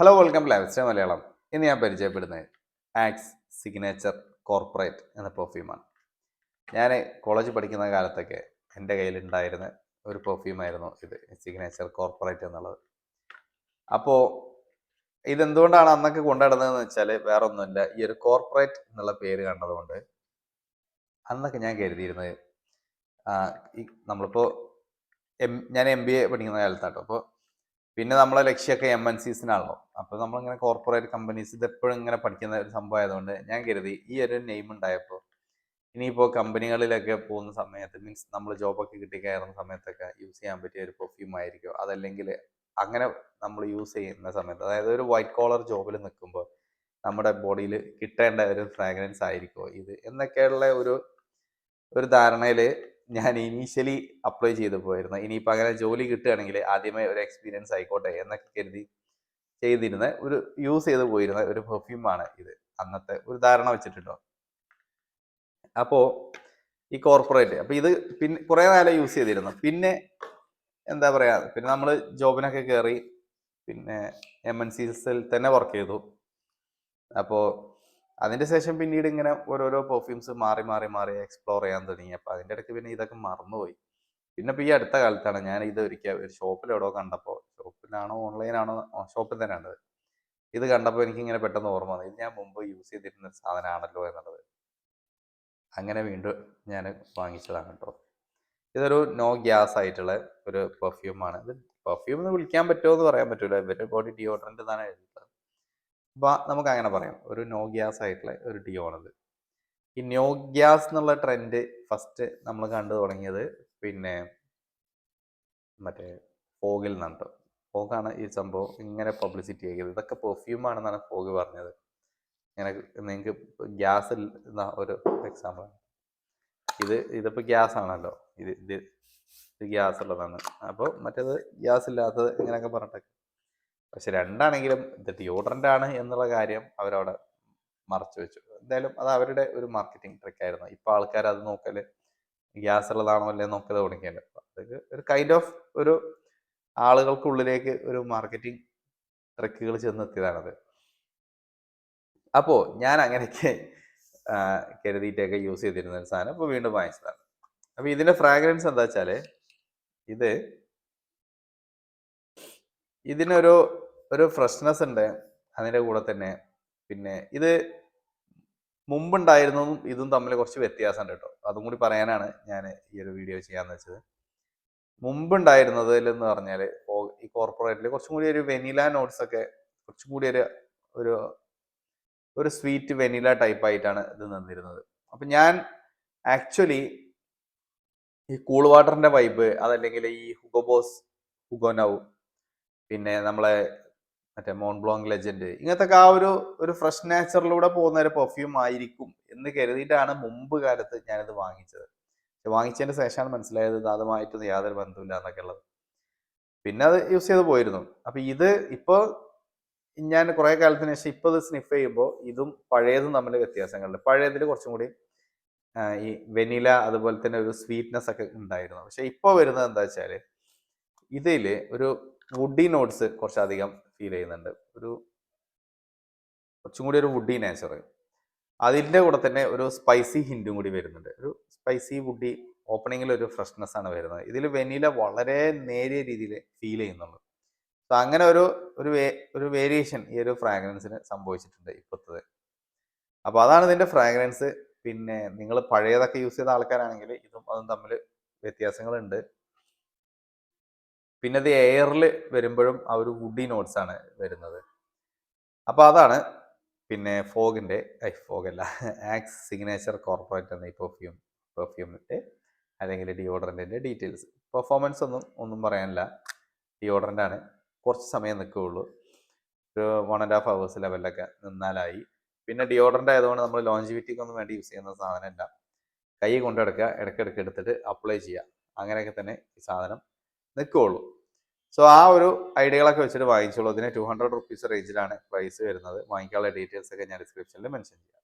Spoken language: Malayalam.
Hello welcome to lifestyle Malayalam. ഇന്ന് ഞാൻ പരിചയപ്പെടുന്നത് ആക്സ് സിഗ്നേച്ചർ കോർപ്പറേറ്റ് എന്ന പെർഫ്യൂമാണ്. ഞാൻ കോളേജ് പഠിക്കുന്ന കാലത്തൊക്കെ എൻ്റെ കയ്യിലുണ്ടായിരുന്ന ഒരു പെർഫ്യൂമായിരുന്നു ഇത്, സിഗ്നേച്ചർ കോർപ്പറേറ്റ് എന്നുള്ളത്. അപ്പോൾ ഇതെന്തുകൊണ്ടാണ് അന്നൊക്കെ കൊണ്ടുനടന്നതെന്ന് വെച്ചാൽ വേറെ ഒന്നുമില്ല, ഈ ഒരു കോർപ്പറേറ്റ് എന്നുള്ള പേര് കണ്ടതുകൊണ്ട് അന്നൊക്കെ ഞാൻ കരുതിയിരുന്നത് നമ്മളിപ്പോൾ ഞാൻ MBA പഠിക്കുന്ന കാലത്താട്ടോ. അപ്പോൾ പിന്നെ നമ്മളെ ലക്ഷ്യമൊക്കെ MNCസിനാണല്ലോ. അപ്പോൾ നമ്മളിങ്ങനെ കോർപ്പറേറ്റ് കമ്പനീസ് ഇതെപ്പോഴും ഇങ്ങനെ പഠിക്കുന്ന ഒരു സംഭവം ആയതുകൊണ്ട് ഞാൻ കരുതി ഈ ഒരു നെയിം ഉണ്ടായപ്പോൾ ഇനിയിപ്പോൾ കമ്പനികളിലൊക്കെ പോകുന്ന സമയത്ത്, മീൻസ് നമ്മൾ ജോബൊക്കെ കിട്ടിക്കയറുന്ന സമയത്തൊക്കെ യൂസ് ചെയ്യാൻ പറ്റിയ ഒരു പെർഫ്യൂം ആയിരിക്കും, അതല്ലെങ്കിൽ അങ്ങനെ നമ്മൾ യൂസ് ചെയ്യുന്ന സമയത്ത്, അതായത് ഒരു വൈറ്റ് കോളർ ജോബിൽ നിൽക്കുമ്പോൾ നമ്മുടെ ബോഡിയിൽ കിട്ടേണ്ട ഒരു ഫ്രാഗ്രൻസ് ആയിരിക്കുമോ ഇത് എന്നൊക്കെയുള്ള ഒരു ധാരണയിൽ ഞാൻ ഇനീഷ്യലി അപ്ലൈ ചെയ്ത് പോയിരുന്നു. ഇനിയിപ്പോൾ അങ്ങനെ ജോലി കിട്ടുകയാണെങ്കിൽ ആദ്യമേ ഒരു എക്സ്പീരിയൻസ് ആയിക്കോട്ടെ എന്നൊക്കെ കരുതി ചെയ്തിരുന്ന യൂസ് ചെയ്ത് പോയിരുന്ന ഒരു പെർഫ്യൂമാണ് ഇത്, അന്നത്തെ ഒരു ധാരണ വെച്ചിട്ടുണ്ടോ. അപ്പോൾ ഈ കോർപ്പറേറ്റ്, അപ്പോൾ ഇത് പിന്നെ കുറേ കാലം യൂസ് ചെയ്തിരുന്നു. പിന്നെ എന്താ പറയുക, പിന്നെ നമ്മൾ ജോബിനൊക്കെ കയറി, പിന്നെ MNCസിൽ തന്നെ വർക്ക് ചെയ്തു. അപ്പോൾ അതിൻ്റെ ശേഷം പിന്നീട് ഇങ്ങനെ ഓരോരോ പെർഫ്യൂംസ് മാറി മാറി മാറി എക്സ്പ്ലോർ ചെയ്യാൻ തുടങ്ങി. അപ്പോൾ അതിൻ്റെ ഇടയ്ക്ക് പിന്നെ ഇതൊക്കെ മറന്നുപോയി. പിന്നെ ഇപ്പോൾ ഈ അടുത്ത കാലത്താണ് ഞാൻ ഇത് ഒരിക്കൽ ഒരു ഷോപ്പിൽ എവിടെയോ കണ്ടപ്പോൾ, ഷോപ്പിലാണോ ഓൺലൈനാണോ, ഷോപ്പിൽ തന്നെയാണത്, ഇത് കണ്ടപ്പോൾ എനിക്കിങ്ങനെ പെട്ടെന്ന് ഓർമ്മ വന്നു, ഇത് ഞാൻ മുമ്പ് യൂസ് ചെയ്തിരുന്ന സാധനമാണല്ലോ എന്നുള്ളത്. അങ്ങനെ വീണ്ടും ഞാൻ വാങ്ങിച്ചതാണ് കേട്ടോ. ഇതൊരു നോ ഗ്യാസ് ആയിട്ടുള്ള ഒരു പെർഫ്യൂമാണ്. ഇത് പെർഫ്യൂം എന്ന് വിളിക്കാൻ പറ്റുമോ എന്ന് പറയാൻ പറ്റില്ല, ഇവരുടെ ബോഡി ഡിയോഡ്രൻ്റ് എന്നാണ് എഴുതുന്നത്. അപ്പോൾ നമുക്ക് അങ്ങനെ പറയാം, ഒരു നോ ഗ്യാസ് ആയിട്ടുള്ള ഒരു ഡിയോണത്. ഈ നോ ഗ്യാസ് എന്നുള്ള ട്രെൻഡ് ഫസ്റ്റ് നമ്മൾ കണ്ടു തുടങ്ങിയത് പിന്നെ മറ്റേ ഫോഗിൽ നിന്നുണ്ട്. ഫോഗാണ് ഈ സംഭവം ഇങ്ങനെ പബ്ലിസിറ്റി ആക്കിയത്. ഇതൊക്കെ പെർഫ്യൂമാണെന്നാണ് ഫോഗ് പറഞ്ഞത്. ഇങ്ങനെ നിങ്ങൾക്ക് ഗ്യാസ് ഒരു എക്സാമ്പിളാണ് ഇതിപ്പോൾ ഗ്യാസ് ആണല്ലോ, ഇത് ഗ്യാസ് ഉള്ളതാണ്. അപ്പോൾ മറ്റേത് ഗ്യാസ് ഇല്ലാത്തത് ഇങ്ങനെയൊക്കെ പറഞ്ഞിട്ടൊക്കെ. പക്ഷെ രണ്ടാണെങ്കിലും ഇത് ഡിയോഡ്രൻ്റ് ആണ് എന്നുള്ള കാര്യം അവരവിടെ മറച്ചു വെച്ചു. എന്തായാലും അത് അവരുടെ ഒരു മാർക്കറ്റിംഗ് ട്രിക്കായിരുന്നു. ഇപ്പോൾ ആൾക്കാർ അത് നോക്കല് ഗ്യാസ് ഉള്ളതാണോ അല്ലേ നോക്കൽ തുടങ്ങിയല്ലോ. അതൊക്കെ ഒരു കൈൻഡ് ഓഫ് ഒരു ആളുകൾക്കുള്ളിലേക്ക് ഒരു മാർക്കറ്റിംഗ് ട്രിക്കുകൾ ചെന്നെത്തിയതാണത്. അപ്പോൾ ഞാൻ അങ്ങനെയൊക്കെ കരുതിയിട്ടൊക്കെ യൂസ് ചെയ്തിരുന്ന ഒരു സാധനം ഇപ്പോൾ വീണ്ടും വാങ്ങിച്ചതാണ്. അപ്പോൾ ഇതിൻ്റെ ഫ്രാഗ്രൻസ് എന്താ വെച്ചാൽ, ഇതിനൊരു ഫ്രഷ്നെസ് ഉണ്ട്. അതിൻ്റെ കൂടെ തന്നെ പിന്നെ ഇത് മുമ്പുണ്ടായിരുന്നതും ഇതും തമ്മിൽ കുറച്ച് വ്യത്യാസമുണ്ട് കേട്ടോ. അതും കൂടി പറയാനാണ് ഞാൻ ഈ ഒരു വീഡിയോ ചെയ്യാന്ന് വെച്ചത്. മുമ്പുണ്ടായിരുന്നതിൽ എന്ന് പറഞ്ഞാൽ ഈ കോർപ്പറേറ്റിൽ കുറച്ചും കൂടി ഒരു വെനില നോട്ട്സ് ഒക്കെ, കുറച്ചും കൂടി ഒരു സ്വീറ്റ് വെനില ടൈപ്പ് ആയിട്ടാണ് ഇത് നിന്നിരുന്നത്. അപ്പം ഞാൻ ആക്ച്വലി ഈ കൂൾ വാട്ടറിന്റെ വൈബ്, അതല്ലെങ്കിൽ ഈ ഹുഗോ ബോസ്, ഹുഗോ നൗ, പിന്നെ നമ്മളെ മറ്റേ മോൺബ്ലോങ് ലെജൻഡ്, ഇങ്ങനത്തെ ആ ഒരു ഫ്രഷ് നേച്ചറിലൂടെ പോകുന്ന ഒരു പെർഫ്യൂം ആയിരിക്കും എന്ന് കരുതിയിട്ടാണ് മുമ്പ് കാലത്ത് ഞാനിത് വാങ്ങിച്ചത്. വാങ്ങിച്ചതിന് ശേഷമാണ് മനസ്സിലായത് അതുമായിട്ടൊന്നും യാതൊരു ബന്ധമില്ല എന്നൊക്കെ ഉള്ളത്. പിന്നെ അത് യൂസ് ചെയ്ത് പോയിരുന്നു. അപ്പൊ ഇത് ഇപ്പോൾ ഞാൻ കുറെ കാലത്തിന് ശേഷം ഇപ്പോൾ ഇത് സ്നിഫ് ചെയ്യുമ്പോൾ ഇതും പഴയതും തമ്മിൽ വ്യത്യാസങ്ങളുണ്ട്. പഴയതിൽ കുറച്ചും കൂടി ഈ വെനില അതുപോലെ തന്നെ ഒരു സ്വീറ്റ്നെസ് ഒക്കെ ഉണ്ടായിരുന്നു. പക്ഷെ ഇപ്പോൾ വരുന്നത് എന്താ വെച്ചാൽ ഇതില് ഒരു വുഡി നോട്ട്സ് കുറച്ചധികം ഫീൽ ചെയ്യുന്നുണ്ട്. കുറച്ചും കൂടി ഒരു വുഡി നേച്ചർ. അതിൻ്റെ കൂടെ തന്നെ ഒരു സ്പൈസി ഹിൻറ്റും കൂടി വരുന്നുണ്ട്. ഒരു സ്പൈസി വുഡി ഓപ്പണിങ്ങിൽ ഒരു ഫ്രഷ്നെസ് ആണ് വരുന്നത്. ഇതിൽ വെനില വളരെ നേരിയ രീതിയിൽ ഫീൽ ചെയ്യുന്നുള്ളൂ. സോ അങ്ങനെ ഒരു വേരിയേഷൻ ഈ ഒരു ഫ്രാഗ്രൻസിന് സംഭവിച്ചിട്ടുണ്ട് ഇപ്പോഴത്തത്. അപ്പോൾ അതാണ് ഇതിൻ്റെ ഫ്രാഗ്രൻസ്. പിന്നെ നിങ്ങൾ പഴയതൊക്കെ യൂസ് ചെയ്ത ആൾക്കാരാണെങ്കിൽ ഇതും അതും തമ്മിൽ വ്യത്യാസങ്ങളുണ്ട്. പിന്നെ ഇത് എയറിൽ വരുമ്പോഴും ആ ഒരു വുഡി നോട്ട്സ് ആണ് വരുന്നത്. അപ്പോൾ അതാണ് പിന്നെ ഫോഗല്ല ആക്സ് സിഗ്നേച്ചർ കോർപ്പറേറ്റ് എന്ന ഈ പെർഫ്യൂമിൻ്റെ അല്ലെങ്കിൽ ഡിയോഡ്രൻറ്റിൻ്റെ ഡീറ്റെയിൽസ്. പെർഫോമൻസ് ഒന്നും പറയാനില്ല. ഡിയോഡ്രൻ്റ് ആണ്, കുറച്ച് സമയം നിൽക്കുകയുള്ളൂ, ഒരു 1.5 hours ലെവലിലൊക്കെ നിന്നാലായി. പിന്നെ ഡിയോഡ്രൻ്റ് ആയതുകൊണ്ട് നമ്മൾ ലോഞ്ചിവിറ്റിക്കൊന്നും വേണ്ടി യൂസ് ചെയ്യുന്ന സാധനമല്ല. കൈ കൊണ്ടെടുക്കുക, ഇടയ്ക്കിടയ്ക്ക് എടുത്തിട്ട് അപ്ലൈ ചെയ്യുക, അങ്ങനെയൊക്കെ തന്നെ ഈ സാധനം നിൽക്കുകയുള്ളൂ. സോ ആ ഒരു ഐഡിയകളൊക്കെ വെച്ചിട്ട് വാങ്ങിച്ചോളൂ. ഇതിന് 200 rupees റേഞ്ചിലാണ് പ്രൈസ് വരുന്നത്. വാങ്ങിക്കാനുള്ള ഡീറ്റെയിൽസ് ഒക്കെ ഞാൻ ഡിസ്ക്രിപ്ഷനിൽ മെൻഷൻ ചെയ്യാം.